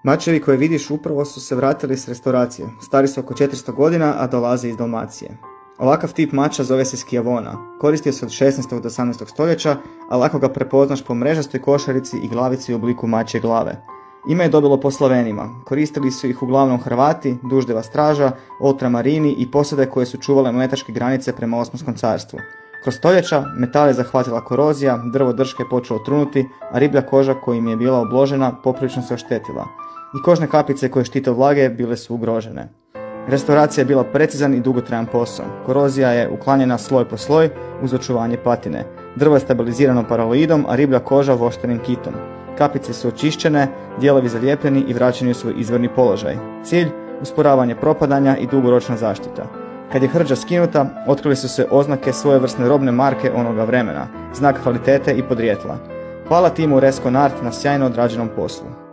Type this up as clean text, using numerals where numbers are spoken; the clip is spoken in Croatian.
Mačevi koje vidiš upravo su se vratili s restauracije. Stari su oko 400 godina, a dolaze iz Dalmacije. Ovakav tip mača zove se Schiavona. Koristio se od 16. do 18. stoljeća, a lako ga prepoznaš po mrežastoj košarici i glavici u obliku mačje glave. Ime je dobilo po Slovenima. Koristili su ih uglavnom Hrvati, duždeva straža, ultramarini i posade koje su čuvale mletačke granice prema Osmanskom carstvu. Kroz stoljeća metal je zahvatila korozija, drvo drške je počelo trunuti, a riblja koža kojim je bila obložena poprilično se oštetila. I kožne kapice koje štite od vlage bile su ugrožene. Restauracija je bila precizan i dugotrajan posao. Korozija je uklanjena sloj po sloj uz očuvanje patine. Drvo je stabilizirano paraloidom, a riblja koža voštenim kitom. Kapice su očišćene, dijelovi zalijepljeni i vraćeni u svoj izvorni položaj. Cilj? Usporavanje propadanja i dugoročna zaštita. Kad je hrđa skinuta, otkrili su se oznake svojevrsne robne marke onoga vremena, znak kvalitete i podrijetla. Hvala timu Rescon Art na sjajno odrađenom poslu.